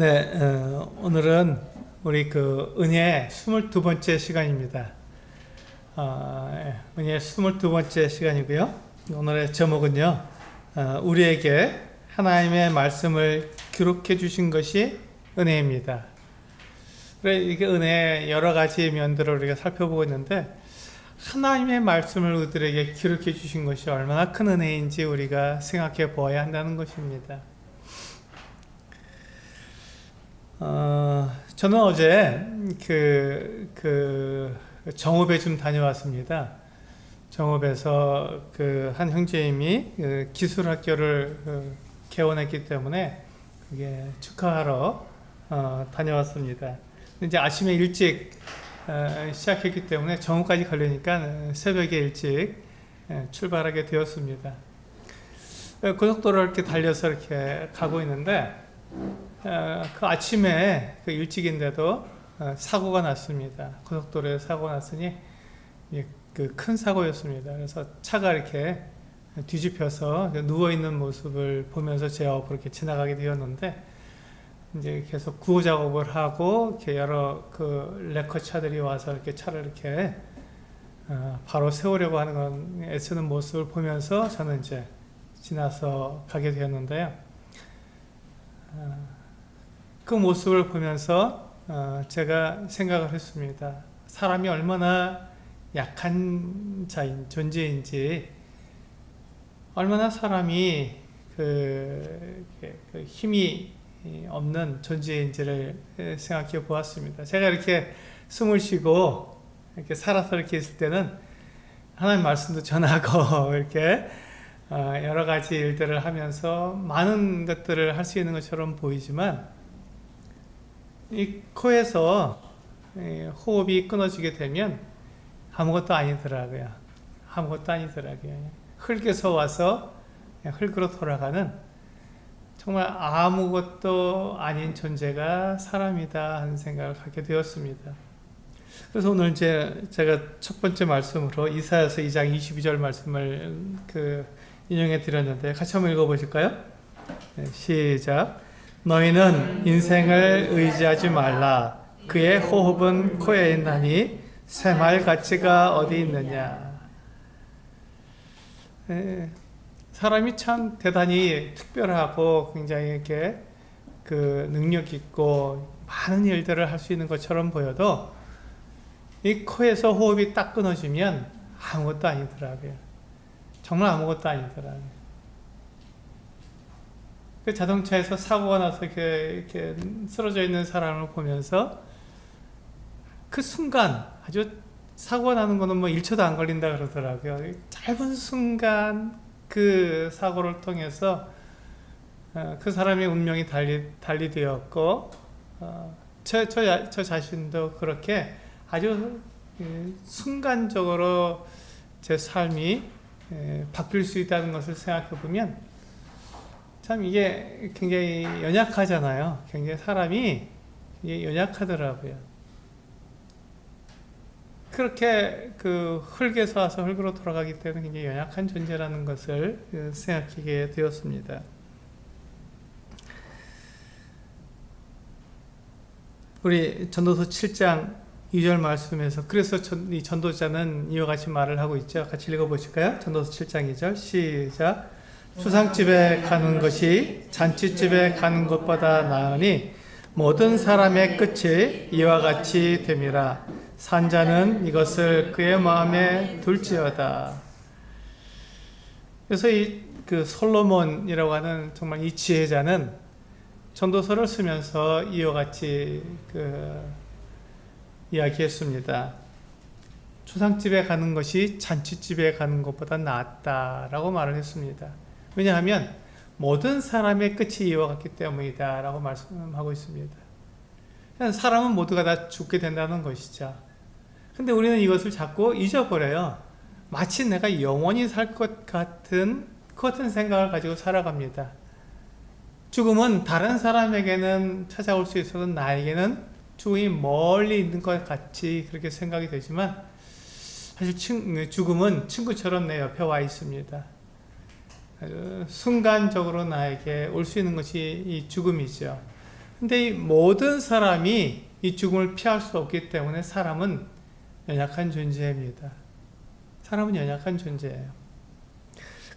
네, 오늘은 우리 그 은혜 22번째 시간입니다. 은혜 22번째 시간이고요. 오늘의 제목은요, 우리에게 하나님의 말씀을 기록해 주신 것이 은혜입니다. 그래, 이게 은혜의 여러 가지 면들을 우리가 살펴보고 있는데, 하나님의 말씀을 우리들에게 기록해 주신 것이 얼마나 큰 은혜인지 우리가 생각해 보아야 한다는 것입니다. 저는 어제 정읍에 좀 다녀왔습니다. 정읍에서 한 형제님이 기술학교를 개원했기 때문에 그게 축하하러 다녀왔습니다. 이제 아침에 일찍 시작했기 때문에 정읍까지 가려니까 새벽에 일찍 출발하게 되었습니다. 고속도로를 이렇게 달려서 이렇게 가고 있는데 그 아침에 일찍인데도 사고가 났습니다. 고속도로에 사고가 났으니 큰 사고였습니다. 그래서 차가 이렇게 뒤집혀서 누워있는 모습을 보면서 제 옆으로 이렇게 지나가게 되었는데, 이제 계속 구호 작업을 하고 이렇게 여러 레커 차들이 와서 이렇게 차를 이렇게 바로 세우려고 하는 건 애쓰는 모습을 보면서 저는 이제 지나서 가게 되었는데요. 그 모습을 보면서 제가 생각을 했습니다. 사람이 얼마나 약한 존재인지, 얼마나 사람이 힘이 없는 존재인지를 생각해 보았습니다. 제가 이렇게 숨을 쉬고 이렇게 살아서 이렇게 있을 때는 하나님 말씀도 전하고 이렇게 여러 가지 일들을 하면서 많은 것들을 할 수 있는 것처럼 보이지만, 이 코에서 호흡이 끊어지게 되면 아무것도 아니더라고요. 아무것도 아니더라고요. 흙에서 와서 흙으로 돌아가는 정말 아무것도 아닌 존재가 사람이다 하는 생각을 갖게 되었습니다. 그래서 오늘 제가 첫 번째 말씀으로 이사야서 2장 22절 말씀을 인용해 드렸는데, 같이 한번 읽어보실까요? 네, 시작. 너희는 인생을 의지하지 말라. 그의 호흡은 코에 있나니 새말 가치가 어디 있느냐. 사람이 참 대단히 특별하고 굉장히 이렇게 능력 있고 많은 일들을 할 수 있는 것처럼 보여도, 이 코에서 호흡이 딱 끊어지면 아무것도 아니더라고요. 정말 아무것도 아니더라고요. 자동차에서 사고가 나서 이렇게 쓰러져 있는 사람을 보면서 그 순간, 아주 사고가 나는 거는 뭐 1초도 안 걸린다 그러더라고요. 짧은 순간 그 사고를 통해서 그 사람의 운명이 달리되었고, 저 자신도 그렇게 아주 순간적으로 제 삶이 바뀔 수 있다는 것을 생각해 보면, 참 이게 굉장히 연약하잖아요. 굉장히 사람이 연약하더라고요. 그렇게 흙에서 와서 흙으로 돌아가기 때문에 굉장히 연약한 존재라는 것을 생각하게 되었습니다. 우리 전도서 7장 2절 말씀에서, 그래서 이 전도자는 이와 같이 말을 하고 있죠. 같이 읽어보실까요? 전도서 7장 2절 시작. 수상집에 가는 것이 잔치집에 가는 것보다 나으니 모든 사람의 끝이 이와 같이 됨이라. 산자는 이것을 그의 마음에 둘지어다. 그래서 솔로몬이라고 하는 정말 이 지혜자는 전도서를 쓰면서 이와 같이 이야기했습니다. 추상집에 가는 것이 잔치집에 가는 것보다 낫다라고 말을 했습니다. 왜냐하면 모든 사람의 끝이 이와 같기 때문이다 라고 말씀하고 있습니다. 사람은 모두가 다 죽게 된다는 것이죠. 근데 우리는 이것을 자꾸 잊어버려요. 마치 내가 영원히 살 것 같은 생각을 가지고 살아갑니다. 죽음은 다른 사람에게는 찾아올 수 있어도 나에게는 죽음이 멀리 있는 것 같이 그렇게 생각이 되지만, 사실 죽음은 친구처럼 내 옆에 와 있습니다. 순간적으로 나에게 올 수 있는 것이 이 죽음이죠. 근데 이 모든 사람이 이 죽음을 피할 수 없기 때문에 사람은 연약한 존재입니다. 사람은 연약한 존재예요.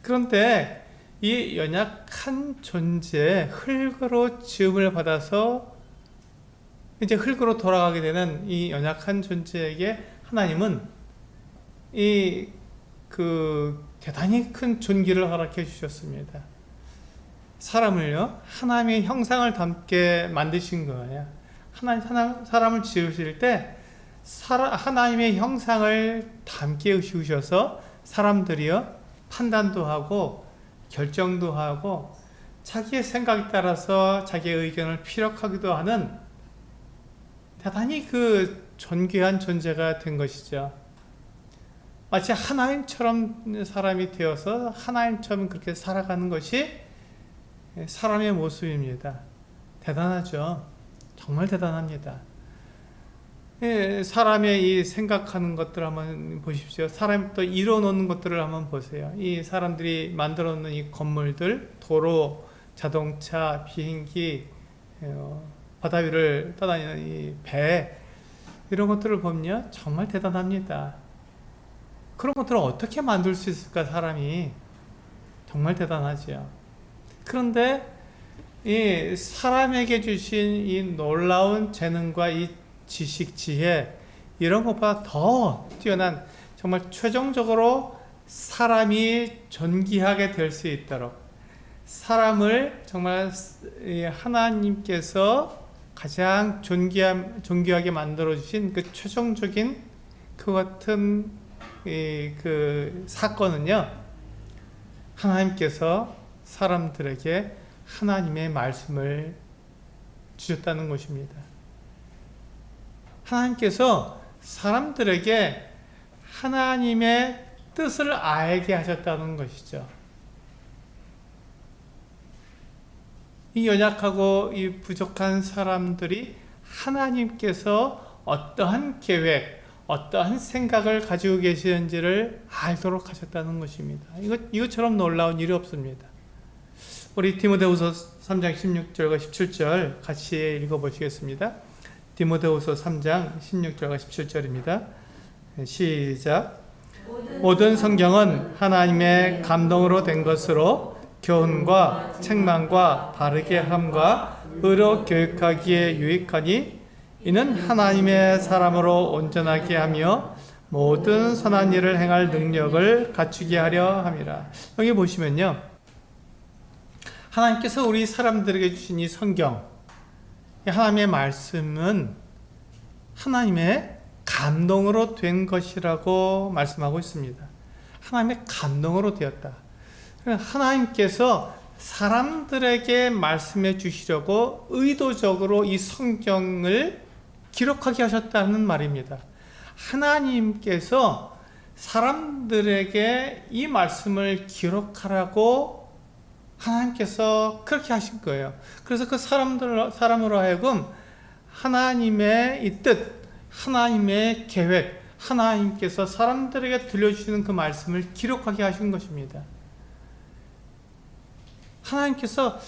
그런데 이 연약한 존재, 흙으로 지음을 받아서 이제 흙으로 돌아가게 되는 이 연약한 존재에게 하나님은 대단히 큰 존귀를 허락해 주셨습니다. 사람을요, 하나님의 형상을 담게 만드신 거예요. 사람을 지으실 때 하나님의 형상을 담게 지으셔서 사람들이요, 판단도 하고 결정도 하고 자기의 생각에 따라서 자기의 의견을 피력하기도 하는 대단히 존귀한 존재가 된 것이죠. 마치 하나님처럼 사람이 되어서 하나님처럼 그렇게 살아가는 것이 사람의 모습입니다. 대단하죠. 정말 대단합니다. 사람의 이 생각하는 것들을 한번 보십시오. 사람이 또 이뤄놓는 것들을 한번 보세요. 이 사람들이 만들어 놓는 이 건물들, 도로, 자동차, 비행기, 바다 위를 떠다니는 이 배, 이런 것들을 보면 정말 대단합니다. 그런 것들을 어떻게 만들 수 있을까, 사람이. 정말 대단하지요. 그런데 이 사람에게 주신 이 놀라운 재능과 이 지식, 지혜, 이런 것보다 더 뛰어난, 정말 최종적으로 사람이 존귀하게 될 수 있도록 사람을 정말 하나님께서 가장 존귀하게 만들어 주신 그 최종적인 그 같은 사건은요, 하나님께서 사람들에게 하나님의 말씀을 주셨다는 것입니다. 하나님께서 사람들에게 하나님의 뜻을 알게 하셨다는 것이죠. 이 연약하고 이 부족한 사람들이 하나님께서 어떠한 계획, 어떠한 생각을 가지고 계시는지를 알도록 하셨다는 것입니다. 이것처럼 놀라운 일이 없습니다. 우리 디모데후서 3장 16절과 17절 같이 읽어보시겠습니다. 디모데후서 3장 16절과 17절입니다. 시작. 모든 성경은 하나님의 감동으로 된 것으로 교훈과 책망과 바르게 함과 의로 교육하기에 유익하니 이는 하나님의 사람으로 온전하게 하며 모든 선한 일을 행할 능력을 갖추게 하려 함이라. 여기 보시면요, 하나님께서 우리 사람들에게 주신 이 성경, 하나님의 말씀은 하나님의 감동으로 된 것이라고 말씀하고 있습니다. 하나님의 감동으로 되었다. 하나님께서 사람들에게 말씀해 주시려고 의도적으로 이 성경을 기록하게 하셨다는 말입니다. 하나님께서 사람들에게 이 말씀을 기록하라고 하나님께서 그렇게 하신 거예요. 그래서 그 사람으로 하여금 하나님의 이 뜻, 하나님의 계획, 하나님께서 사람들에게 들려주시는 그 말씀을 기록하게 하신 것입니다. 하나님께서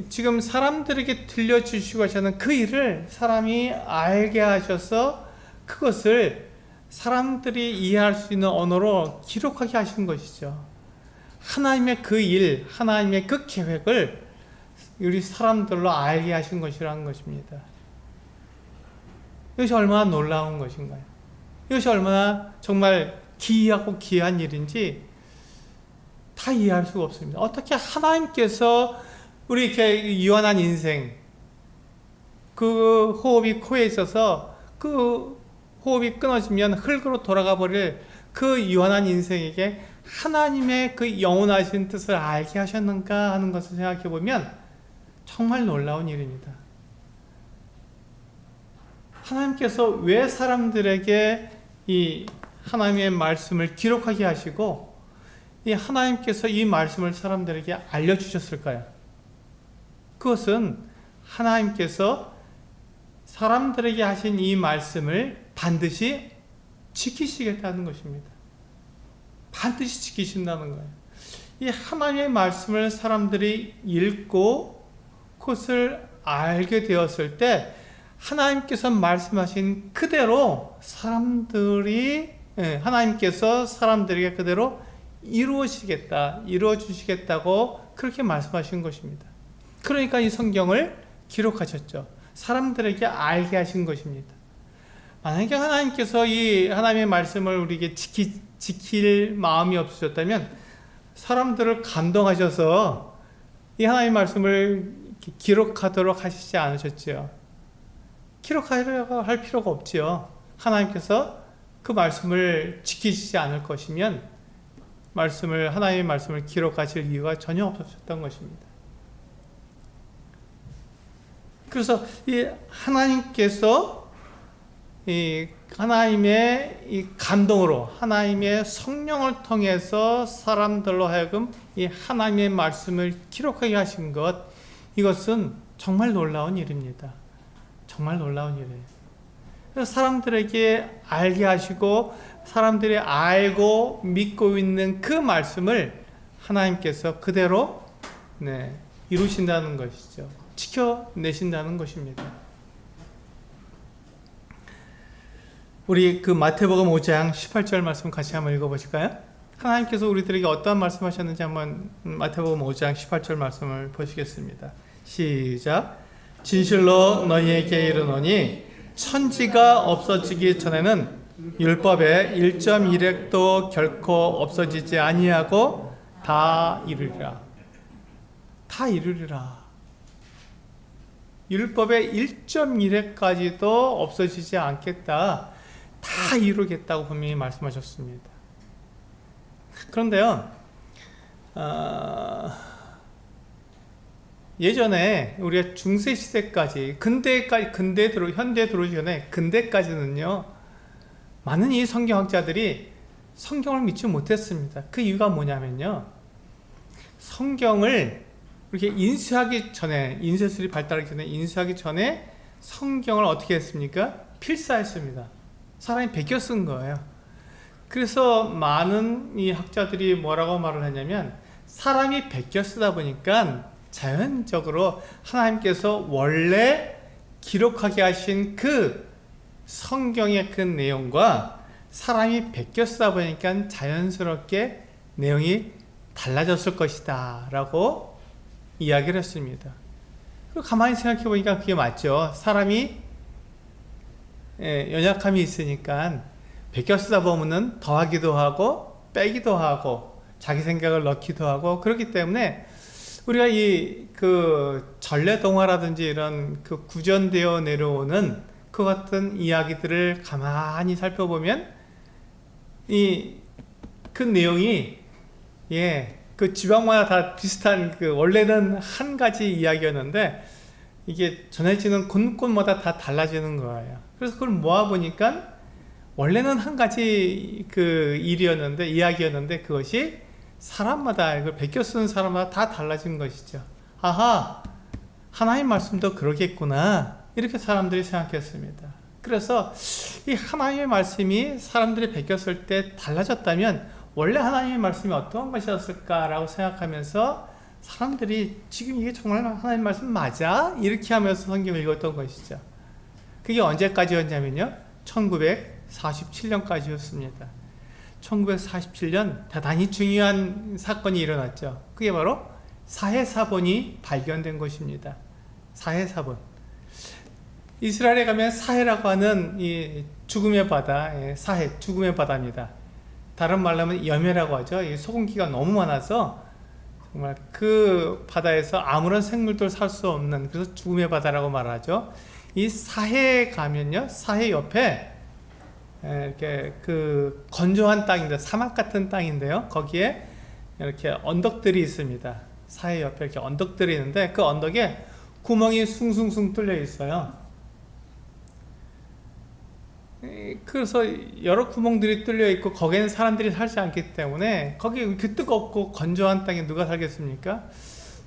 지금 사람들에게 들려주시고 하시는 그 일을 사람이 알게 하셔서 그것을 사람들이 이해할 수 있는 언어로 기록하게 하신 것이죠. 하나님의 그 일, 하나님의 그 계획을 우리 사람들로 알게 하신 것이라는 것입니다. 이것이 얼마나 놀라운 것인가요? 이것이 얼마나 정말 기이하고 귀한 일인지 다 이해할 수가 없습니다. 어떻게 하나님께서 우리 이렇게 유한한 인생, 그 호흡이 코에 있어서 그 호흡이 끊어지면 흙으로 돌아가 버릴 그 유한한 인생에게 하나님의 그 영원하신 뜻을 알게 하셨는가 하는 것을 생각해 보면 정말 놀라운 일입니다. 하나님께서 왜 사람들에게 이 하나님의 말씀을 기록하게 하시고 이 하나님께서 이 말씀을 사람들에게 알려주셨을까요? 그것은 하나님께서 사람들에게 하신 이 말씀을 반드시 지키시겠다는 것입니다. 반드시 지키신다는 거예요. 이 하나님의 말씀을 사람들이 읽고 그것을 알게 되었을 때 하나님께서 말씀하신 그대로 사람들이 하나님께서 사람들에게 그대로 이루어 주시겠다고 그렇게 말씀하신 것입니다. 그러니까 이 성경을 기록하셨죠. 사람들에게 알게 하신 것입니다. 만약에 하나님께서 이 하나님의 말씀을 우리에게 지킬 마음이 없으셨다면 사람들을 감동하셔서 이 하나님의 말씀을 기록하도록 하시지 않으셨지요. 기록하려고 할 필요가 없지요. 하나님께서 그 말씀을 지키시지 않을 것이면 하나님의 말씀을 기록하실 이유가 전혀 없었던 것입니다. 그래서 이 하나님께서 하나님의 이 감동으로 하나님의 성령을 통해서 사람들로 하여금 이 하나님의 말씀을 기록하게 하신 것, 이것은 정말 놀라운 일입니다. 정말 놀라운 일이에요. 그래서 사람들에게 알게 하시고 사람들이 알고 믿고 있는 그 말씀을 하나님께서 그대로 이루신다는 것이죠. 지켜내신다는 것입니다. 우리 그 마태복음 5장 18절 말씀 같이 한번 읽어보실까요? 하나님께서 우리들에게 어떠한 말씀하셨는지 한번 마태복음 5장 18절 말씀을 보시겠습니다. 시작. 진실로 너희에게 이르노니 천지가 없어지기 전에는 율법의 1.1획도 결코 없어지지 아니하고 다 이루리라. 다 이루리라. 율법의 1.1획까지도 없어지지 않겠다. 다 이루겠다고 분명히 말씀하셨습니다. 그런데요, 예전에 우리가 중세시대까지, 현대에 들어오기 전에 근대까지는요, 많은 이 성경학자들이 성경을 믿지 못했습니다. 그 이유가 뭐냐면요, 성경을 이렇게 인쇄하기 전에, 인쇄술이 발달하기 전에, 인쇄하기 전에 성경을 어떻게 했습니까? 필사했습니다. 사람이 베껴 쓴 거예요. 그래서 많은 이 학자들이 뭐라고 말을 하냐면, 사람이 베껴 쓰다 보니까 자연적으로 하나님께서 원래 기록하게 하신 그 성경의 그 내용과 사람이 베껴 쓰다 보니까 자연스럽게 내용이 달라졌을 것이다 라고 이야기를 했습니다. 그리고 가만히 생각해 보니까 그게 맞죠. 사람이 연약함이 있으니까 베껴 쓰다 보면은 더하기도 하고 빼기도 하고 자기 생각을 넣기도 하고, 그렇기 때문에 우리가 그 전래동화라든지 이런 그 구전되어 내려오는 그 같은 이야기들을 가만히 살펴보면 그 내용이 그 지방마다 다 비슷한, 그 원래는 한 가지 이야기였는데 이게 전해지는 곳곳마다 다 달라지는 거예요. 그래서 그걸 모아보니까 원래는 한 가지 그 이야기였는데 그것이 사람마다, 이걸 베껴 쓰는 사람마다 다 달라진 것이죠. 아하, 하나님 말씀도 그러겠구나, 이렇게 사람들이 생각했습니다. 그래서 이 하나님의 말씀이 사람들이 베껴 쓸 때 달라졌다면 원래 하나님의 말씀이 어떤 것이었을까라고 생각하면서 사람들이 지금 이게 정말 하나님 말씀 맞아? 이렇게 하면서 성경을 읽었던 것이죠. 그게 언제까지였냐면요, 1947년까지였습니다. 1947년 대단히 중요한 사건이 일어났죠. 그게 바로 사해사본이 발견된 것입니다. 사해사본. 이스라엘에 가면 사해라고 하는 이 죽음의 바다, 사해, 죽음의 바다입니다. 다른 말로 하면 염해라고 하죠. 이 소금기가 너무 많아서 정말 그 바다에서 아무런 생물도 살 수 없는, 그래서 죽음의 바다라고 말하죠. 이 사해에 가면요, 사해 옆에 이렇게 그 건조한 땅인데, 사막 같은 땅인데요, 거기에 이렇게 언덕들이 있습니다. 사해 옆에 이렇게 언덕들이 있는데 그 언덕에 구멍이 숭숭숭 뚫려 있어요. 그래서 여러 구멍들이 뚫려 있고 거기에는 사람들이 살지 않기 때문에 거기 그 뜨겁고 건조한 땅에 누가 살겠습니까?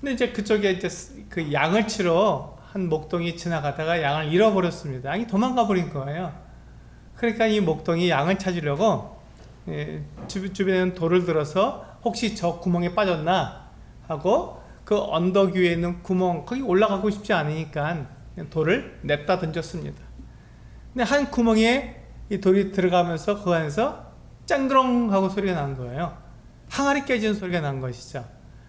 근데 이제 그쪽에 이제 그 양을 치러 한 목동이 지나가다가 양을 잃어버렸습니다. 양이 도망가 버린 거예요. 그러니까 이 목동이 양을 찾으려고 주변에 돌을 들어서 혹시 저 구멍에 빠졌나 하고 그 그 언덕 위에 있는 구멍, 거기 올라가고 싶지 않으니까 그냥 돌을 냅다 던졌습니다. 근데 한 구멍에 이 돌이 들어가면서 그 안에서 짱그렁 하고 소리가 난 거예요. 항아리 깨지는 소리가 난 것이죠.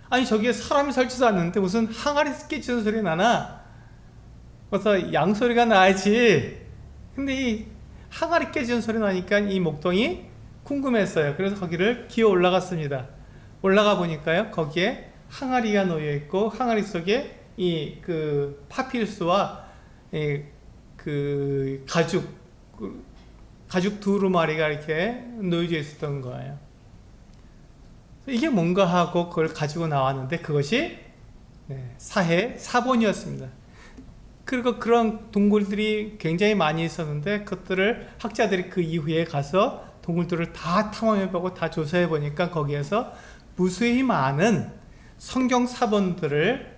아니, 저기에 사람이 살지도 않는데 무슨 항아리 깨지는 소리가 나나? 그래서 양소리가 나야지. 근데 이 항아리 깨지는 소리 나니까 이 목동이 궁금했어요. 그래서 거기를 기어 올라갔습니다. 올라가 보니까요, 거기에 항아리가 놓여 있고, 항아리 속에 이 그 파피루스와 그 가죽 두루마리가 이렇게 놓여져 있었던 거예요. 이게 뭔가 하고 그걸 가지고 나왔는데 그것이 사해 사본이었습니다. 그리고 그런 동굴들이 굉장히 많이 있었는데 그것들을 학자들이 그 이후에 가서 동굴들을 다 탐험해보고 다 조사해보니까 거기에서 무수히 많은 성경 사본들을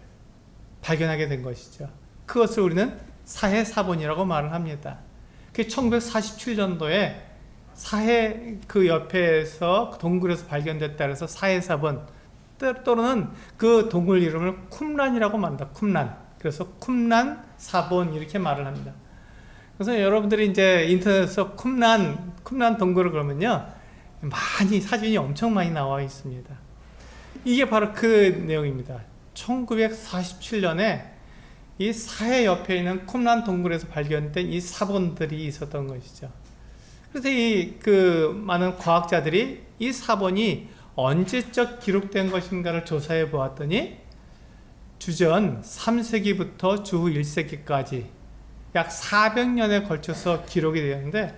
발견하게 된 것이죠. 그것을 우리는 사해 사본이라고 말을 합니다. 그 1947년도에 사해 그 옆에서 동굴에서 발견됐다 그래서 사해 사본, 또는 그 동굴 이름을 쿰란이라고 말합니다. 쿰란. 그래서 쿰란 사본 이렇게 말을 합니다. 그래서 여러분들이 이제 인터넷에서 쿰란 동굴을 그러면요, 많이 사진이 엄청 많이 나와 있습니다. 이게 바로 그 내용입니다. 1947년에 이 사해 옆에 있는 쿰란 동굴에서 발견된 이 사본들이 있었던 것이죠. 그래서 이 그 많은 과학자들이 이 사본이 언제적 기록된 것인가를 조사해 보았더니 주전 3세기부터 주후 1세기까지 약 400년에 걸쳐서 기록이 되었는데,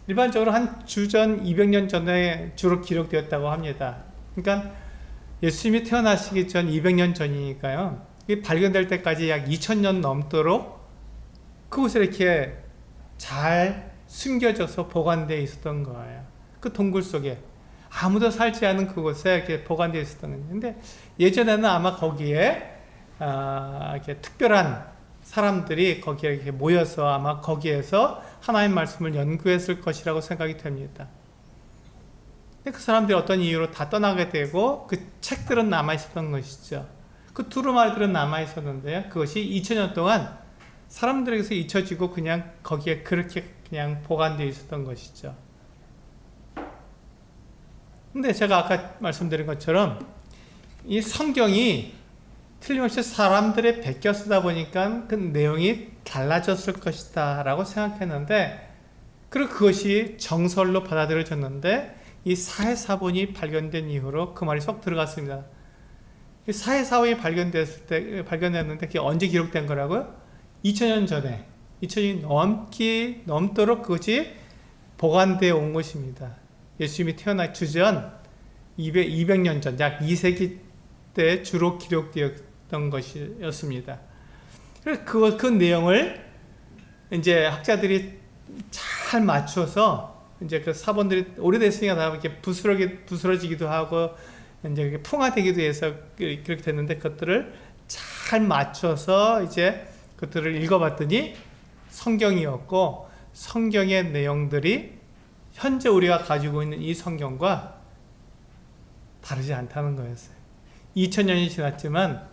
일반적으로 한 주전 200년 전에 주로 기록되었다고 합니다. 그러니까 예수님이 태어나시기 전 200년 전이니까요. 발견될 때까지 약 2000년 넘도록 그곳에 이렇게 잘 숨겨져서 보관되어 있었던 거예요. 그 동굴 속에 아무도 살지 않은 그곳에 이렇게 보관되어 있었던 거예요. 근데 예전에는 아마 거기에 이렇게 특별한 사람들이 거기에 이렇게 모여서 아마 거기에서 하나님 말씀을 연구했을 것이라고 생각이 됩니다. 그 사람들이 어떤 이유로 다 떠나게 되고 그 책들은 남아 있었던 것이죠. 그 두루마리들은 남아 있었는데요, 그것이 2000년 동안 사람들에게서 잊혀지고 그냥 거기에 그렇게 그냥 보관되어 있었던 것이죠. 근데 제가 아까 말씀드린 것처럼 이 성경이 틀림없이 사람들의 베껴 쓰다 보니까 그 내용이 달라졌을 것이다 라고 생각했는데, 그리고 그것이 정설로 받아들여졌는데 이 사해사본이 발견된 이후로 그 말이 쏙 들어갔습니다. 이 사해사본이 발견됐는데 그게 언제 기록된 거라고요? 2000년 전에, 2000년이 넘도록 그것이 보관되어 온 것입니다. 예수님이 태어나 주전 200년 전, 약 2세기 때 주로 기록되었던 것이었습니다. 그래서 그 내용을 이제 학자들이 잘 맞춰서 이제 그 사본들이 오래됐으니까 다 이렇게 부스러지기도 하고 이제 풍화되기도 해서 그렇게 됐는데, 그것들을 잘 맞춰서 이제 그것들을 읽어봤더니 성경이었고, 성경의 내용들이 현재 우리가 가지고 있는 이 성경과 다르지 않다는 거였어요. 2000년이 지났지만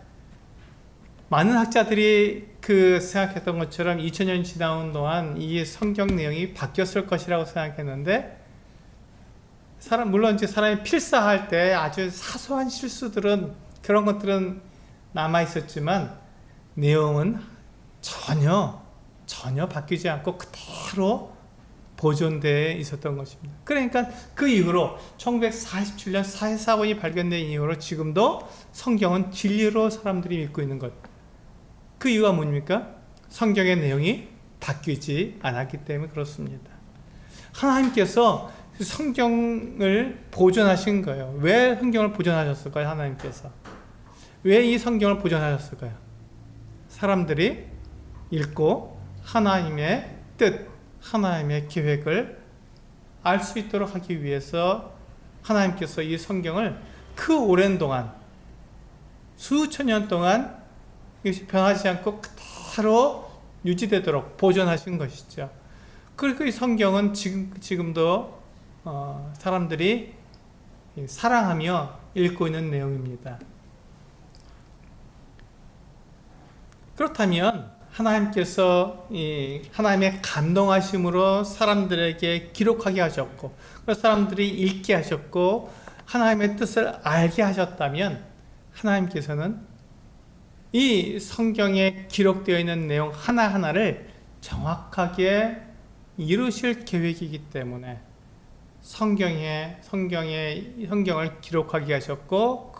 많은 학자들이 그 생각했던 것처럼 2000년이 지나온 동안 이 성경 내용이 바뀌었을 것이라고 생각했는데, 물론 이제 사람이 필사할 때 아주 사소한 실수들은, 그런 것들은 남아 있었지만 내용은 전혀 바뀌지 않고 그대로 보존되어 있었던 것입니다. 그러니까 그 이후로 1947년 사해사본이 발견된 이후로 지금도 성경은 진리로 사람들이 믿고 있는 것. 그 이유가 뭡니까? 성경의 내용이 바뀌지 않았기 때문에 그렇습니다. 하나님께서 성경을 보존하신 거예요. 왜 성경을 보존하셨을까요? 하나님께서 왜 이 성경을 보존하셨을까요? 사람들이 읽고 하나님의 뜻, 하나님의 계획을 알 수 있도록 하기 위해서 하나님께서 이 성경을 그 오랜 동안, 수천 년 동안 이것이 변하지 않고 그대로 유지되도록 보존하신 것이죠. 그리고 이 성경은 지금도 사람들이 사랑하며 읽고 있는 내용입니다. 그렇다면 하나님께서 이 하나님의 감동하심으로 사람들에게 기록하게 하셨고, 그 사람들이 읽게 하셨고, 하나님의 뜻을 알게 하셨다면, 하나님께서는 이 성경에 기록되어 있는 내용 하나하나를 정확하게 이루실 계획이기 때문에 성경을 기록하게 하셨고,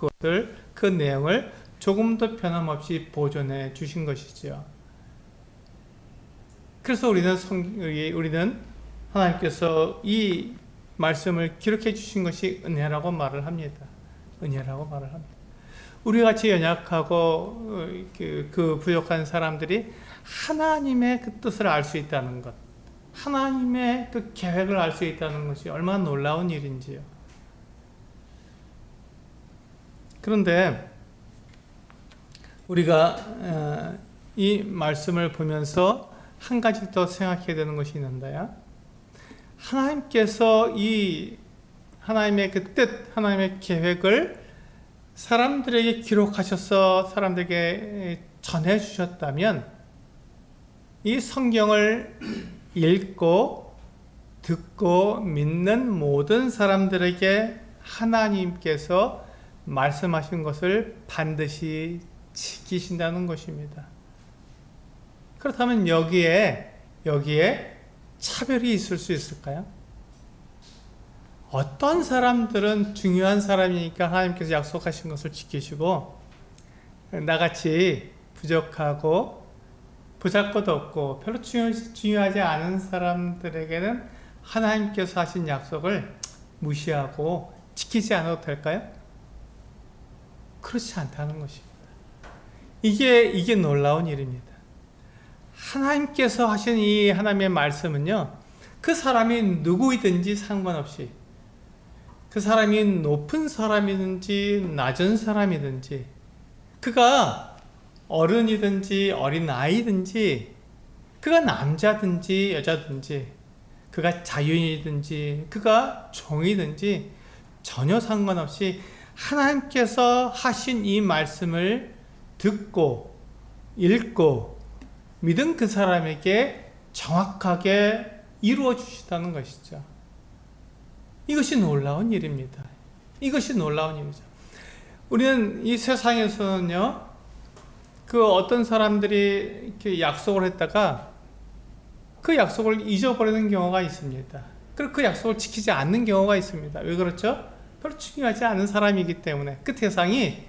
그 내용을 조금도 변함없이 보존해 주신 것이죠. 그래서 우리는 하나님께서 이 말씀을 기록해 주신 것이 은혜라고 말을 합니다. 은혜라고 말을 합니다. 우리 같이 연약하고 그 부족한 사람들이 하나님의 그 뜻을 알 수 있다는 것, 하나님의 그 계획을 알 수 있다는 것이 얼마나 놀라운 일인지요. 그런데 우리가 이 말씀을 보면서 한 가지 더 생각해야 되는 것이 있는데요. 하나님께서 이 하나님의 그 뜻, 하나님의 계획을 사람들에게 기록하셔서 사람들에게 전해주셨다면, 이 성경을 읽고 듣고 믿는 모든 사람들에게 하나님께서 말씀하신 것을 반드시 지키신다는 것입니다. 그렇다면 여기에 차별이 있을 수 있을까요? 어떤 사람들은 중요한 사람이니까 하나님께서 약속하신 것을 지키시고, 나같이 부족하고 보잘것 없고 별로 중요하지 않은 사람들에게는 하나님께서 하신 약속을 무시하고 지키지 않아도 될까요? 그렇지 않다는 것입니다. 이게 놀라운 일입니다. 하나님께서 하신 이 하나님의 말씀은요, 그 사람이 누구이든지 상관없이, 그 사람이 높은 사람이든지 낮은 사람이든지, 그가 어른이든지 어린아이든지, 그가 남자든지 여자든지, 그가 자유인이든지 그가 종이든지 전혀 상관없이 하나님께서 하신 이 말씀을 듣고 읽고 믿은 그 사람에게 정확하게 이루어 주시다는 것이죠. 이것이 놀라운 일입니다. 이것이 놀라운 일이죠. 우리는 이 세상에서는요, 그 어떤 사람들이 이렇게 약속을 했다가 그 약속을 잊어버리는 경우가 있습니다. 그리고 그 약속을 지키지 않는 경우가 있습니다. 왜 그렇죠? 별로 중요하지 않은 사람이기 때문에. 그 대상이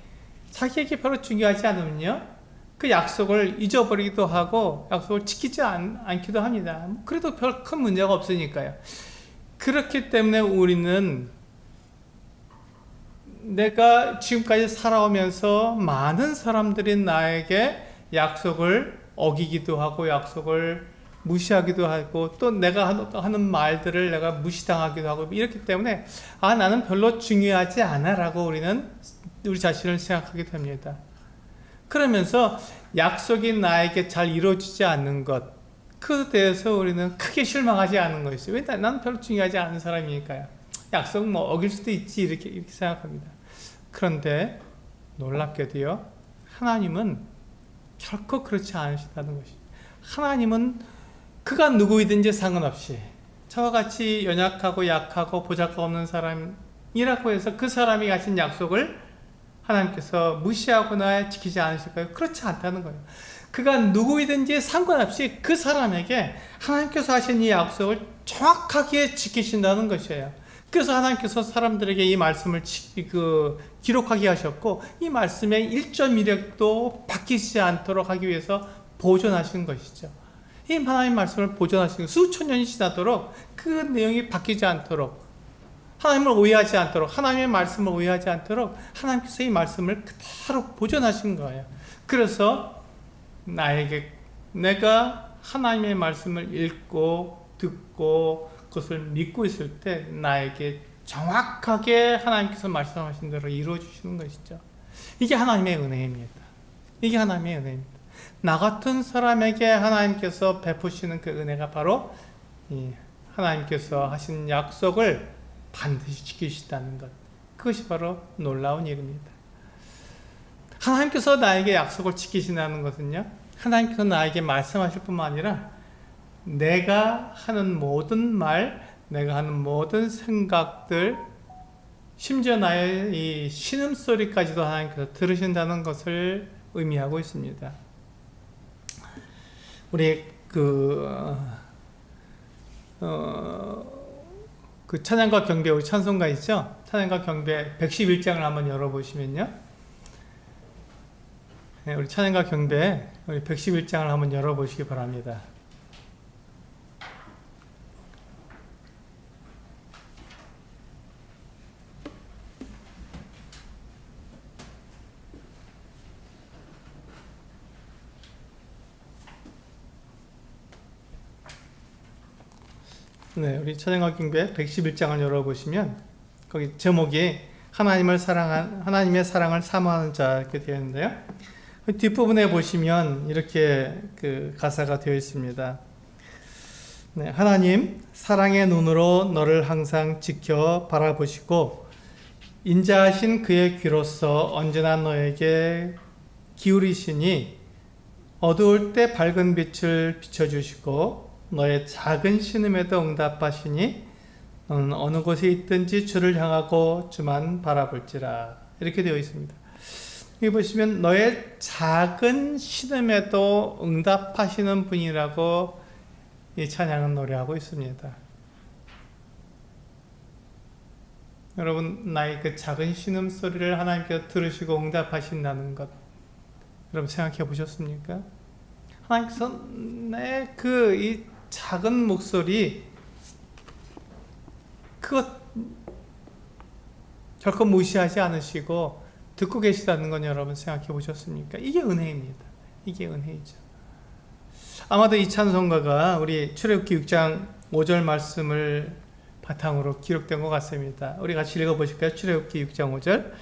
자기에게 별로 중요하지 않으면요, 그 약속을 잊어버리기도 하고 약속을 지키지 않기도 합니다. 그래도 별 큰 문제가 없으니까요. 그렇기 때문에 우리는 내가 지금까지 살아오면서 많은 사람들이 나에게 약속을 어기기도 하고 약속을 무시하기도 하고 또 내가 하는 말들을 내가 무시당하기도 하고 이렇기 때문에 나는 별로 중요하지 않아 라고 우리는 우리 자신을 생각하게 됩니다. 그러면서 약속이 나에게 잘 이루어지지 않는 것, 그에 대해서 우리는 크게 실망하지 않는 것이죠. 왜? 나는 별로 중요하지 않은 사람이니까요. 약속 뭐 어길 수도 있지 이렇게 생각합니다. 그런데 놀랍게도요, 하나님은 결코 그렇지 않으시다는 것이죠. 하나님은 그가 누구이든지 상관없이 저와 같이 연약하고 약하고 보잘것없는 사람이라고 해서 그 사람이 가진 약속을 하나님께서 무시하거나 지키지 않으실까요? 그렇지 않다는 거예요. 그가 누구이든지 상관없이 그 사람에게 하나님께서 하신 이 약속을 정확하게 지키신다는 것이에요. 그래서 하나님께서 사람들에게 이 말씀을 기록하게 하셨고, 이 말씀의 1.1획도 바뀌지 않도록 하기 위해서 보존하신 것이죠. 이 하나님의 말씀을 보존하시고 수천 년이 지나도록 그 내용이 바뀌지 않도록, 하나님을 오해하지 않도록, 하나님의 말씀을 오해하지 않도록 하나님께서 이 말씀을 그대로 보존하신 거예요. 그래서 내가 하나님의 말씀을 읽고 듣고 그것을 믿고 있을 때 나에게 정확하게 하나님께서 말씀하신 대로 이루어 주시는 것이죠. 이게 하나님의 은혜입니다. 이게 하나님의 은혜입니다. 나 같은 사람에게 하나님께서 베푸시는 그 은혜가 바로 하나님께서 하신 약속을 반드시 지키시다는 것, 그것이 바로 놀라운 일입니다. 하나님께서 나에게 약속을 지키신다는 것은요, 하나님께서 나에게 말씀하실 뿐만 아니라 내가 하는 모든 말, 내가 하는 모든 생각들, 심지어 나의 이 신음소리까지도 하나님께서 들으신다는 것을 의미하고 있습니다. 우리 그 찬양과 경배, 우리 찬송가 있죠? 찬양과 경배 111장을 한번 열어보시면요. 네, 우리 찬양과 경배 우리 111장을 한번 열어보시기 바랍니다. 네, 우리 찬양과 경배 111장을 열어보시면 거기 제목이 하나님의 사랑을 사모하는 자 이렇게 되어 있는데요. 뒷부분에 보시면 이렇게 그 가사가 되어 있습니다. 네, 하나님 사랑의 눈으로 너를 항상 지켜 바라보시고 인자하신 그의 귀로서 언제나 너에게 기울이시니 어두울 때 밝은 빛을 비춰주시고 너의 작은 신음에도 응답하시니 너는 어느 곳에 있든지 주를 향하고 주만 바라볼지라 이렇게 되어 있습니다. 여기 보시면 너의 작은 신음에도 응답하시는 분이라고 이 찬양은 노래하고 있습니다. 여러분 나의 그 작은 신음 소리를 하나님께서 들으시고 응답하신다는 것 여러분 생각해 보셨습니까? 하나님께서 내 그 이 작은 목소리 그것 결코 무시하지 않으시고 듣고 계시다는 건 여러분 생각해 보셨습니까? 이게 은혜입니다. 이게 은혜이죠. 아마도 이 찬송가가 우리 출애굽기 6장 5절 말씀을 바탕으로 기록된 것 같습니다. 우리 같이 읽어보실까요? 출애굽기 6장 5절.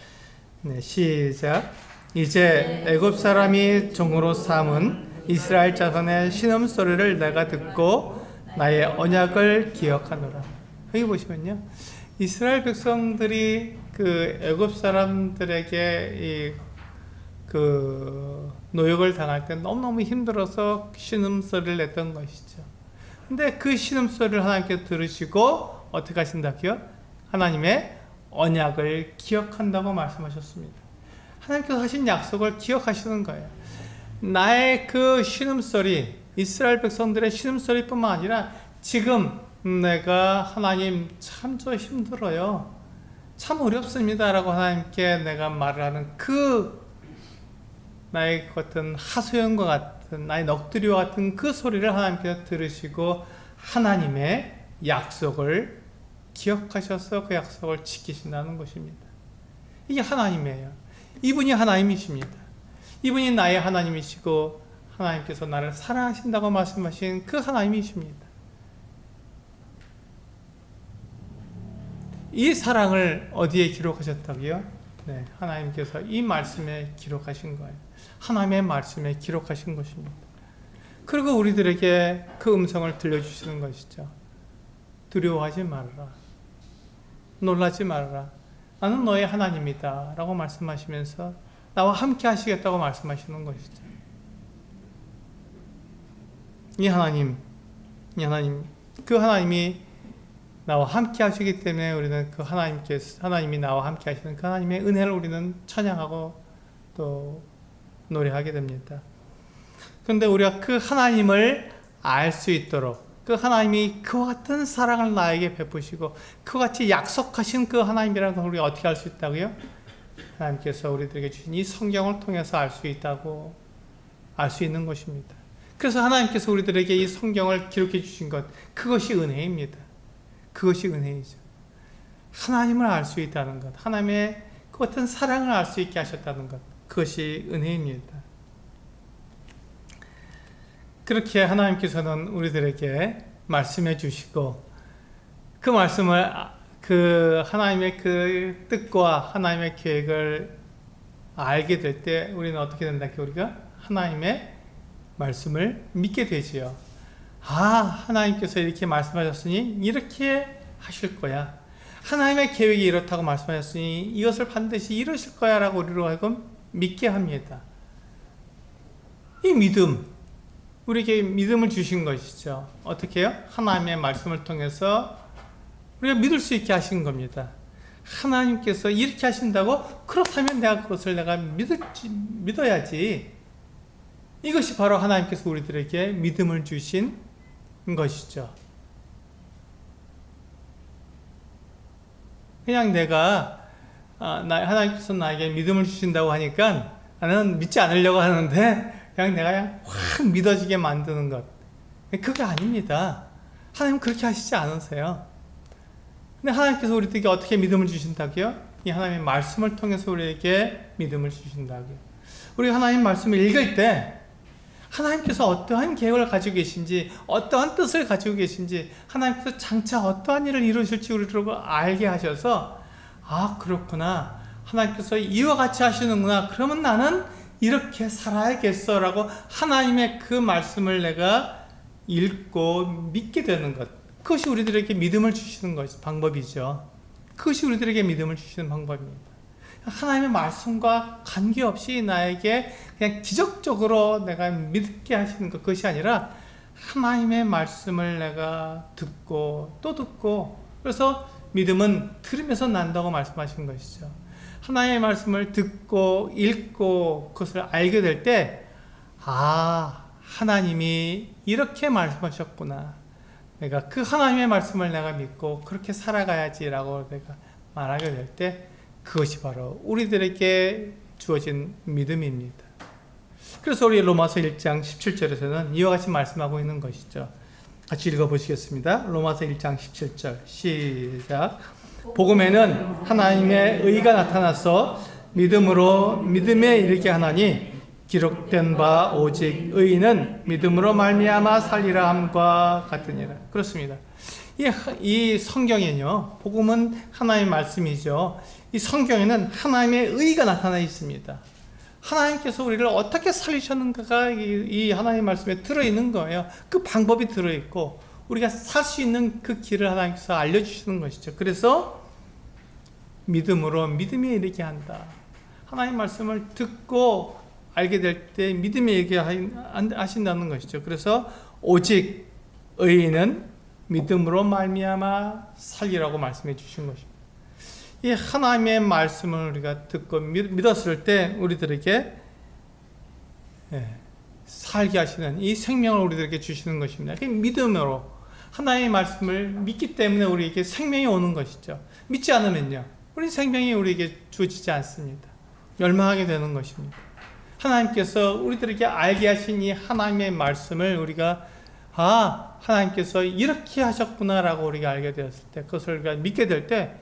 네, 시작. 이제 애굽 사람이 종으로 삼은 이스라엘 자손의 신음소리를 내가 듣고 나의 언약을 기억하노라. 여기 보시면요. 이스라엘 백성들이 그 애굽 사람들에게 그 노역을 당할 때 너무너무 힘들어서 신음소리를 냈던 것이죠. 근데 그 신음소리를 하나님께서 들으시고 어떻게 하신다고요? 하나님의 언약을 기억한다고 말씀하셨습니다. 하나님께서 하신 약속을 기억하시는 거예요. 나의 그 신음소리, 이스라엘 백성들의 신음소리뿐만 아니라 지금 내가 하나님 참 저 힘들어요. 참 어렵습니다. 라고 하나님께 내가 말을 하는 그 나의 같은 하소연과 같은 나의 넋두리와 같은 그 소리를 하나님께서 들으시고 하나님의 약속을 기억하셔서 그 약속을 지키신다는 것입니다. 이게 하나님이에요. 이분이 하나님이십니다. 이분이 나의 하나님이시고 하나님께서 나를 사랑하신다고 말씀하신 그 하나님이십니다. 이 사랑을 어디에 기록하셨다고요? 네, 하나님께서 이 말씀에 기록하신 거예요. 하나님의 말씀에 기록하신 것입니다. 그리고 우리들에게 그 음성을 들려주시는 것이죠. 두려워하지 말아라. 놀라지 말아라. 나는 너의 하나님이다 라고 말씀하시면서 나와 함께 하시겠다고 말씀하시는 것이죠. 이 하나님, 그 하나님이 나와 함께 하시기 때문에 우리는 그 하나님이 나와 함께 하시는 그 하나님의 은혜를 우리는 찬양하고 또 노래하게 됩니다. 그런데 우리가 그 하나님을 알 수 있도록 그 하나님이 그와 같은 사랑을 나에게 베푸시고 그와 같이 약속하신 그 하나님이라는 걸 우리가 어떻게 알 수 있다고요? 하나님께서 우리들에게 주신 이 성경을 통해서 알 수 있다고 알 수 있는 것입니다. 그래서 하나님께서 우리들에게 이 성경을 기록해 주신 것 그것이 은혜입니다. 그것이 은혜이죠. 하나님을 알 수 있다는 것, 하나님의 그 같은 사랑을 알 수 있게 하셨다는 것 그것이 은혜입니다. 그렇게 하나님께서는 우리들에게 말씀해 주시고 그 말씀을 그 하나님의 그 뜻과 하나님의 계획을 알게 될 때 우리는 어떻게 된다? 우리가 하나님의 말씀을 믿게 되지요. 하나님께서 이렇게 말씀하셨으니 이렇게 하실 거야. 하나님의 계획이 이렇다고 말씀하셨으니 이것을 반드시 이루실 거야 라고 우리로 하여금 믿게 합니다. 이 믿음, 우리에게 믿음을 주신 것이죠. 어떻게 해요? 하나님의 말씀을 통해서 우리가 믿을 수 있게 하신 겁니다. 하나님께서 이렇게 하신다고? 그렇다면 내가 그것을 내가 믿어야지. 이것이 바로 하나님께서 우리들에게 믿음을 주신 것이죠. 그냥 내가 하나님께서 나에게 믿음을 주신다고 하니까 나는 믿지 않으려고 하는데 그냥 내가 확 믿어지게 만드는 것, 그게 아닙니다. 하나님 그렇게 하시지 않으세요. 근데 하나님께서 우리에게 어떻게 믿음을 주신다고요? 이 하나님의 말씀을 통해서 우리에게 믿음을 주신다고요. 우리가 하나님 말씀을 읽을 때 하나님께서 어떠한 계획을 가지고 계신지, 어떠한 뜻을 가지고 계신지, 하나님께서 장차 어떠한 일을 이루실지 우리를 알게 하셔서, 아 그렇구나, 하나님께서 이와 같이 하시는구나, 그러면 나는 이렇게 살아야겠어 라고 하나님의 그 말씀을 내가 읽고 믿게 되는 것, 그것이 우리들에게 믿음을 주시는 방법이죠. 그것이 우리들에게 믿음을 주시는 방법입니다. 하나님의 말씀과 관계없이 나에게 그냥 기적적으로 내가 믿게 하시는 것, 그것이 아니라 하나님의 말씀을 내가 듣고 또 듣고, 그래서 믿음은 들으면서 난다고 말씀하신 것이죠. 하나님의 말씀을 듣고 읽고 그것을 알게 될 때, 아, 하나님이 이렇게 말씀하셨구나, 내가 그 하나님의 말씀을 내가 믿고 그렇게 살아가야지 라고 내가 말하게 될 때, 그것이 바로 우리들에게 주어진 믿음입니다. 그래서 우리 로마서 1장 17절에서는 이와 같이 말씀하고 있는 것이죠. 같이 읽어보시겠습니다. 로마서 1장 17절 시작. 복음에는 하나님의 의가 나타나서 믿음으로 믿음에 이르게 하나니 기록된 바 오직 의인은 믿음으로 말미암아 살리라 함과 같으니라. 그렇습니다. 이 성경에는요, 복음은 하나님의 말씀이죠. 이 성경에는 하나님의 의가 나타나 있습니다. 하나님께서 우리를 어떻게 살리셨는가가 이 하나님의 말씀에 들어있는 거예요. 그 방법이 들어있고 우리가 살 수 있는 그 길을 하나님께서 알려주시는 것이죠. 그래서 믿음으로 믿음에 이르게 한다. 하나님의 말씀을 듣고 알게 될 때 믿음에 이르게 하신다는 것이죠. 그래서 오직 의인은 믿음으로 말미암아 살리라고 말씀해 주신 것입니다. 이 하나님의 말씀을 우리가 듣고 믿었을 때 우리들에게 살게 하시는 이 생명을 우리들에게 주시는 것입니다. 그 믿음으로 하나님의 말씀을 믿기 때문에 우리에게 생명이 오는 것이죠. 믿지 않으면요, 우리 생명이 우리에게 주어지지 않습니다. 멸망하게 되는 것입니다. 하나님께서 우리들에게 알게 하신 이 하나님의 말씀을 우리가 하나님께서 이렇게 하셨구나 라고 우리가 알게 되었을 때, 그것을 우리가 믿게 될 때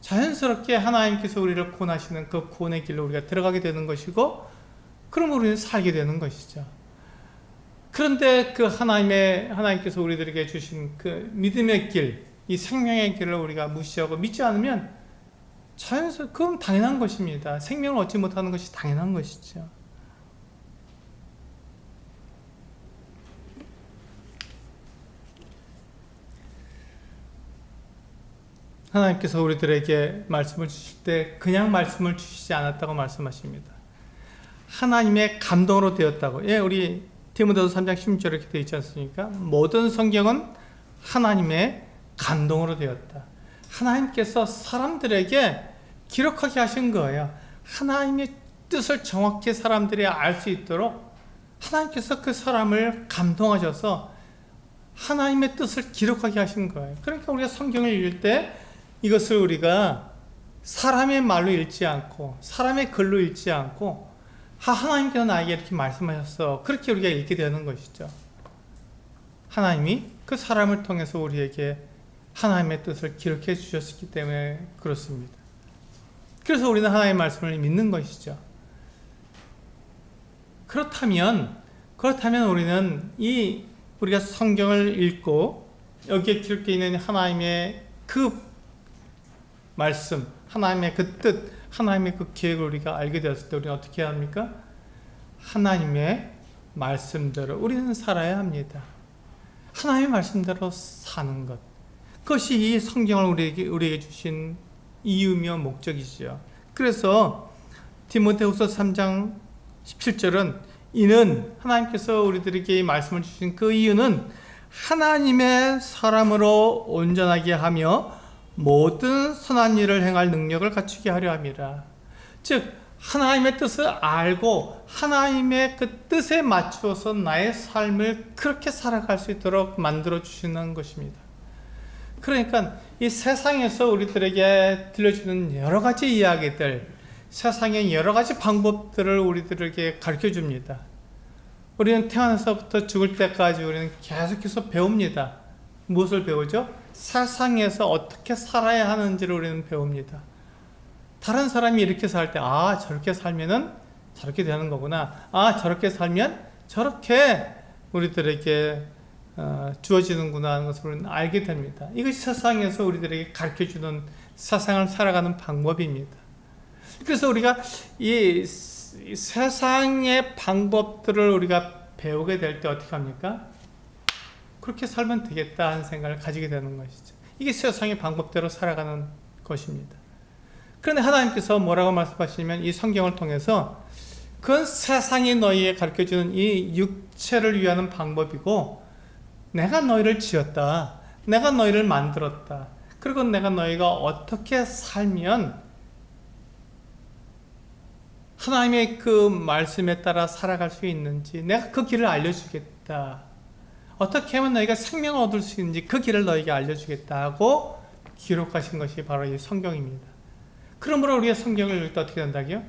자연스럽게 하나님께서 우리를 구원하시는 그 구원의 길로 우리가 들어가게 되는 것이고, 그럼 우리는 살게 되는 것이죠. 그런데 그 하나님께서 우리들에게 주신 그 믿음의 길, 이 생명의 길을 우리가 무시하고 믿지 않으면 자연스럽게 그건 당연한 것입니다. 생명을 얻지 못하는 것이 당연한 것이죠. 하나님께서 우리들에게 말씀을 주실 때 그냥 말씀을 주시지 않았다고 말씀하십니다. 하나님의 감동으로 되었다고. 우리 디모데후서 3장 16절에 이렇게 되어 있지 않습니까? 모든 성경은 하나님의 감동으로 되었다. 하나님께서 사람들에게 기록하게 하신 거예요. 하나님의 뜻을 정확히 사람들이 알 수 있도록 하나님께서 그 사람을 감동하셔서 하나님의 뜻을 기록하게 하신 거예요. 그러니까 우리가 성경을 읽을 때 이것을 우리가 사람의 말로 읽지 않고 사람의 글로 읽지 않고 하나님께서 나에게 이렇게 말씀하셨어, 그렇게 우리가 읽게 되는 것이죠. 하나님이 그 사람을 통해서 우리에게 하나님의 뜻을 기록해 주셨기 때문에 그렇습니다. 그래서 우리는 하나님의 말씀을 믿는 것이죠. 그렇다면 우리는 우리가 성경을 읽고 여기에 기록되어 있는 하나님의 그 말씀, 하나님의 그 뜻, 하나님의 그 계획을 우리가 알게 되었을 때 우리는 어떻게 해야 합니까? 하나님의 말씀대로 우리는 살아야 합니다. 하나님의 말씀대로 사는 것, 그것이 이 성경을 우리에게 주신 이유며 목적이죠. 그래서 디모데후서 3장 17절은 이는 하나님께서 우리들에게 이 말씀을 주신 그 이유는 하나님의 사람으로 온전하게 하며 모든 선한 일을 행할 능력을 갖추게 하려 함이라. 즉 하나님의 뜻을 알고 하나님의 그 뜻에 맞추어서 나의 삶을 그렇게 살아갈 수 있도록 만들어 주시는 것입니다. 그러니까 이 세상에서 우리들에게 들려주는 여러 가지 이야기들, 세상의 여러 가지 방법들을 우리들에게 가르쳐 줍니다. 우리는 태어나서부터 죽을 때까지 우리는 계속해서 배웁니다. 무엇을 배우죠? 세상에서 어떻게 살아야 하는지를 우리는 배웁니다. 다른 사람이 이렇게 살 때, 저렇게 살면은 저렇게 되는 거구나. 저렇게 살면 저렇게 우리들에게 주어지는구나 하는 것을 우리는 알게 됩니다. 이것이 세상에서 우리들에게 가르쳐주는 세상을 살아가는 방법입니다. 그래서 우리가 이 세상의 방법들을 우리가 배우게 될 때 어떻게 합니까? 그렇게 살면 되겠다 하는 생각을 가지게 되는 것이죠. 이게 세상의 방법대로 살아가는 것입니다. 그런데 하나님께서 뭐라고 말씀하시냐면 이 성경을 통해서 그건 세상이 너희에 가르쳐주는 이 육체를 위하는 방법이고 내가 너희를 지었다. 내가 너희를 만들었다. 그리고 내가 너희가 어떻게 살면 하나님의 그 말씀에 따라 살아갈 수 있는지 내가 그 길을 알려주겠다. 어떻게 하면 너희가 생명을 얻을 수 있는지 그 길을 너희에게 알려주겠다 하고 기록하신 것이 바로 이 성경입니다. 그러므로 우리가 성경을 읽을 때 어떻게 된다고요?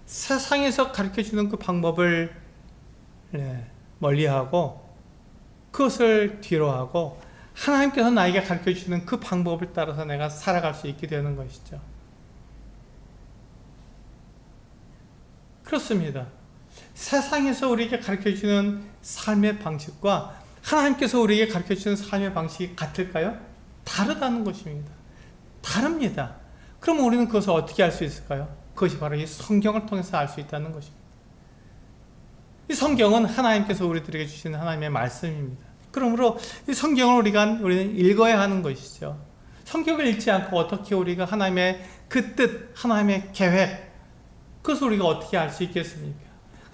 세상에서 가르쳐주는 그 방법을 멀리하고 그것을 뒤로하고 하나님께서 나에게 가르쳐주시는 그 방법을 따라서 내가 살아갈 수 있게 되는 것이죠. 그렇습니다. 세상에서 우리에게 가르쳐주는 삶의 방식과 하나님께서 우리에게 가르쳐주는 삶의 방식이 같을까요? 다르다는 것입니다. 다릅니다. 그럼 우리는 그것을 어떻게 알 수 있을까요? 그것이 바로 이 성경을 통해서 알 수 있다는 것입니다. 이 성경은 하나님께서 우리들에게 주시는 하나님의 말씀입니다. 그러므로 이 성경을 우리는 읽어야 하는 것이죠. 성경을 읽지 않고 어떻게 우리가 하나님의 그 뜻, 하나님의 계획, 그것을 우리가 어떻게 알 수 있겠습니까?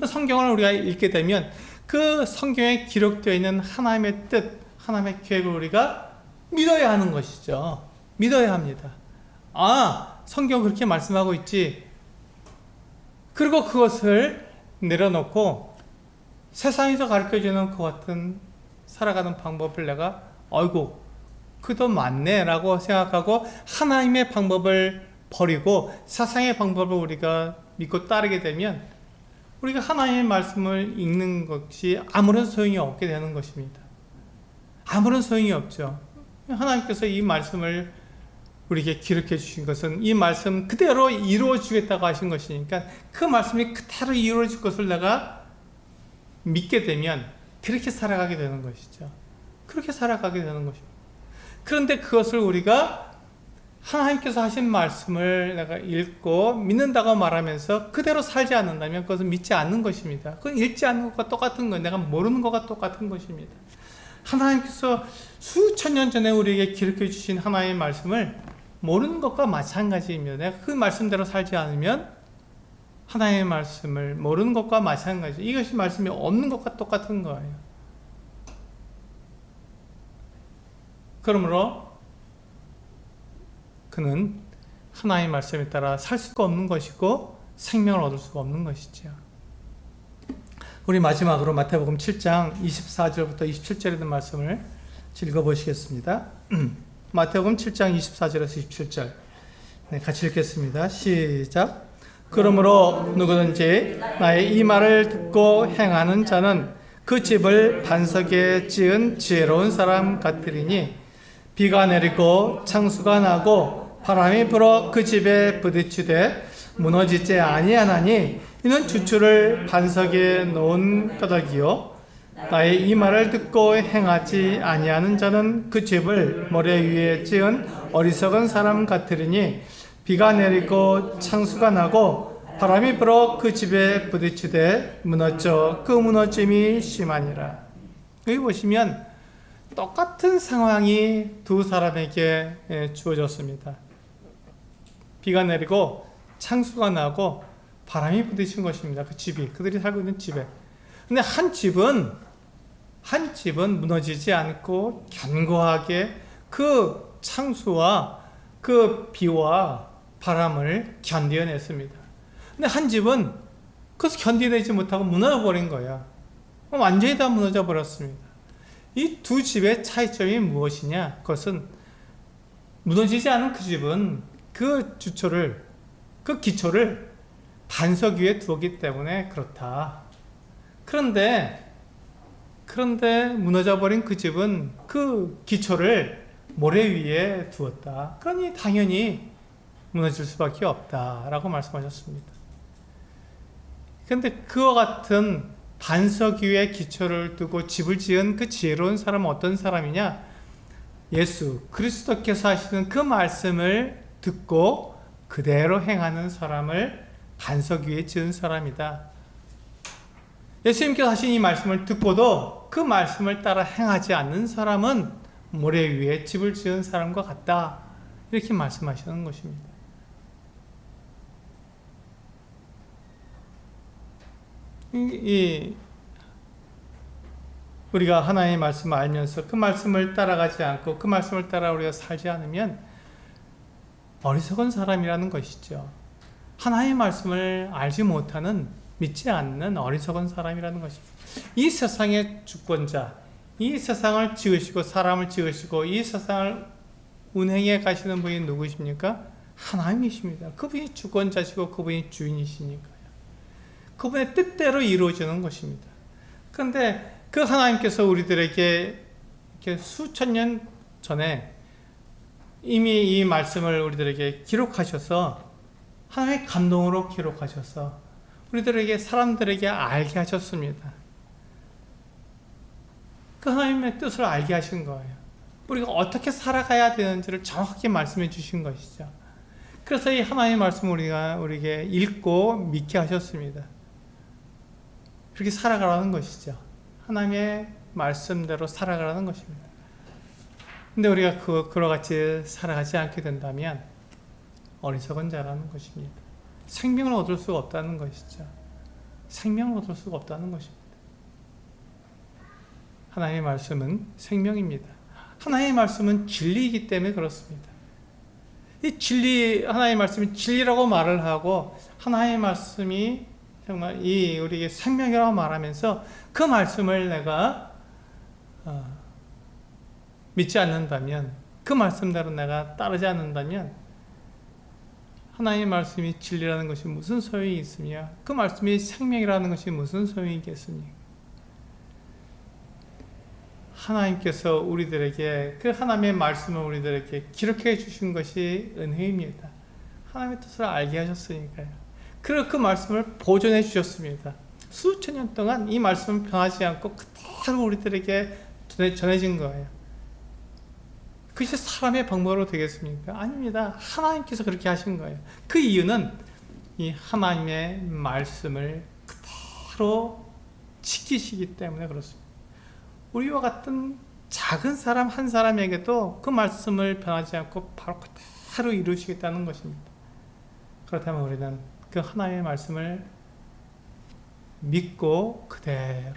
성경을 우리가 읽게 되면 그 성경에 기록되어 있는 하나님의 뜻, 하나님의 계획을 우리가 믿어야 하는 것이죠. 믿어야 합니다. 성경 그렇게 말씀하고 있지. 그리고 그것을 내려놓고 세상에서 가르쳐주는 그 같은 살아가는 방법을 내가 그도 맞네 라고 생각하고 하나님의 방법을 버리고 세상의 방법을 우리가 믿고 따르게 되면 우리가 하나님의 말씀을 읽는 것이 아무런 소용이 없게 되는 것입니다. 아무런 소용이 없죠. 하나님께서 이 말씀을 우리에게 기록해 주신 것은 이 말씀 그대로 이루어 주겠다고 하신 것이니까 그 말씀이 그대로 이루어질 것을 내가 믿게 되면 그렇게 살아가게 되는 것이죠. 그렇게 살아가게 되는 것입니다. 그런데 그것을 우리가 하나님께서 하신 말씀을 내가 읽고 믿는다고 말하면서 그대로 살지 않는다면 그것은 믿지 않는 것입니다. 그건 읽지 않는 것과 똑같은 거예요. 내가 모르는 것과 똑같은 것입니다. 하나님께서 수천 년 전에 우리에게 기록해 주신 하나님의 말씀을 모르는 것과 마찬가지입니다. 내가 그 말씀대로 살지 않으면 하나님의 말씀을 모르는 것과 마찬가지. 이것이 말씀이 없는 것과 똑같은 거예요. 그러므로 그는 하나님의 말씀에 따라 살 수가 없는 것이고 생명을 얻을 수가 없는 것이죠. 우리 마지막으로 마태복음 7장 24절부터 27절에 있는 말씀을 읽어보시겠습니다. 마태복음 7장 24절에서 27절 같이 읽겠습니다. 시작. 그러므로 누구든지 나의 이 말을 듣고 행하는 자는 그 집을 반석에 지은 지혜로운 사람 같으리니 비가 내리고 창수가 나고 바람이 불어 그 집에 부딪히되 무너지지 아니하나니 이는 주추를 반석에 놓은 까닭이요 나의 이 말을 듣고 행하지 아니하는 자는 그 집을 모래 위에 지은 어리석은 사람 같으리니 비가 내리고 창수가 나고 바람이 불어 그 집에 부딪히되 무너져 그 무너짐이 심하니라. 여기 보시면 똑같은 상황이 두 사람에게 주어졌습니다. 비가 내리고 창수가 나고 바람이 부딪힌 것입니다. 그 집이, 그들이 살고 있는 집에. 근데 한 집은 무너지지 않고 견고하게 그 창수와 그 비와 바람을 견뎌냈습니다. 근데 한 집은 그것을 견디내지 못하고 무너져버린 거야. 완전히 다 무너져 버렸습니다. 이 두 집의 차이점이 무엇이냐? 그것은 무너지지 않은 그 집은 그 기초를 반석 위에 두었기 때문에 그렇다. 그런데 무너져 버린 그 집은 그 기초를 모래 위에 두었다. 그러니 당연히 무너질 수밖에 없다라고 말씀하셨습니다. 그런데 그와 같은 반석 위에 기초를 두고 집을 지은 그 지혜로운 사람은 어떤 사람이냐? 예수 그리스도께서 하시는 그 말씀을 듣고 그대로 행하는 사람을 반석 위에 지은 사람이다. 예수님께서 하신 이 말씀을 듣고도 그 말씀을 따라 행하지 않는 사람은 모래 위에 집을 지은 사람과 같다. 이렇게 말씀하시는 것입니다. 우리가 하나님의 말씀을 알면서 그 말씀을 따라가지 않고 그 말씀을 따라 우리가 살지 않으면 어리석은 사람이라는 것이죠. 하나님의 말씀을 알지 못하는, 믿지 않는 어리석은 사람이라는 것입니다. 이 세상의 주권자, 이 세상을 지으시고 사람을 지으시고 이 세상을 운행해 가시는 분이 누구십니까? 하나님이십니다. 그분이 주권자시고 그분이 주인이시니까요. 그분의 뜻대로 이루어지는 것입니다. 그런데 그 하나님께서 우리들에게 이렇게 수천 년 전에 이미 이 말씀을 우리들에게 기록하셔서 하나님의 감동으로 기록하셔서 우리들에게, 사람들에게 알게 하셨습니다. 그 하나님의 뜻을 알게 하신 거예요. 우리가 어떻게 살아가야 되는지를 정확하게 말씀해 주신 것이죠. 그래서 이 하나님의 말씀을 우리에게 읽고 믿게 하셨습니다. 그렇게 살아가라는 것이죠. 하나님의 말씀대로 살아가라는 것입니다. 근데 우리가 그와 같이 살아가지 않게 된다면 어리석은 자라는 것입니다. 생명을 얻을 수가 없다는 것이죠. 생명을 얻을 수가 없다는 것입니다. 하나님의 말씀은 생명입니다. 하나님의 말씀은 진리이기 때문에 그렇습니다. 이 하나님의 말씀이 진리라고 말을 하고 하나님의 말씀이 정말 우리에게 생명이라고 말하면서 그 말씀을 내가 믿지 않는다면, 그 말씀대로 내가 따르지 않는다면 하나님의 말씀이 진리라는 것이 무슨 소용이 있으며 그 말씀이 생명이라는 것이 무슨 소용이 있겠습니까? 하나님께서 우리들에게 그 하나님의 말씀을 우리들에게 기록해 주신 것이 은혜입니다. 하나님의 뜻을 알게 하셨으니까요. 그리고 그 말씀을 보존해 주셨습니다. 수천 년 동안 이 말씀은 변하지 않고 그대로 우리들에게 전해진 거예요. 그것이 사람의 방법으로 되겠습니까? 아닙니다. 하나님께서 그렇게 하신 거예요. 그 이유는 이 하나님의 말씀을 그대로 지키시기 때문에 그렇습니다. 우리와 같은 작은 사람 한 사람에게도 그 말씀을 변하지 않고 바로 그대로 이루시겠다는 것입니다. 그렇다면 우리는 그 하나님의 말씀을 믿고 그대로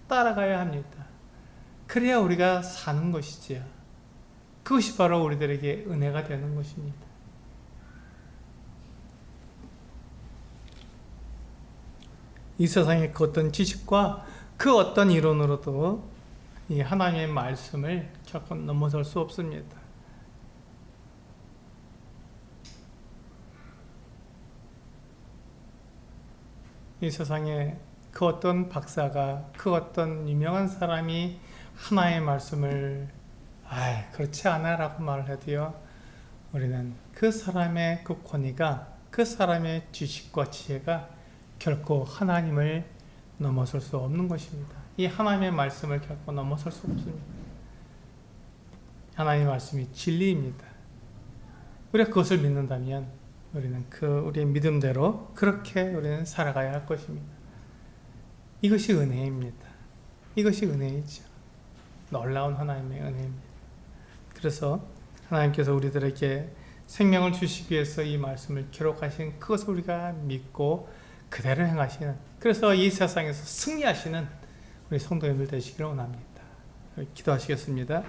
따라가야 합니다. 그래야 우리가 사는 것이지요. 그것이 바로 우리들에게 은혜가 되는 것입니다. 이 세상의 그 어떤 지식과 그 어떤 이론으로도 이 하나님의 말씀을 결코 넘어설 수 없습니다. 이 세상에 그 어떤 박사가, 그 어떤 유명한 사람이 하나님의 말씀을 그렇지 않아 라고 말을 해도요, 우리는 그 사람의 그 권위가, 그 사람의 지식과 지혜가 결코 하나님을 넘어설 수 없는 것입니다. 이 하나님의 말씀을 결코 넘어설 수 없습니다. 하나님의 말씀이 진리입니다. 우리가 그것을 믿는다면 우리는 우리의 믿음대로 그렇게 우리는 살아가야 할 것입니다. 이것이 은혜입니다. 이것이 은혜이죠. 놀라운 하나님의 은혜입니다. 그래서 하나님께서 우리들에게 생명을 주시기 위해서 이 말씀을 기록하신 그것을 우리가 믿고 그대로 행하시는 그래서 이 세상에서 승리하시는 우리 성도님들 되시기를 원합니다. 기도하시겠습니다.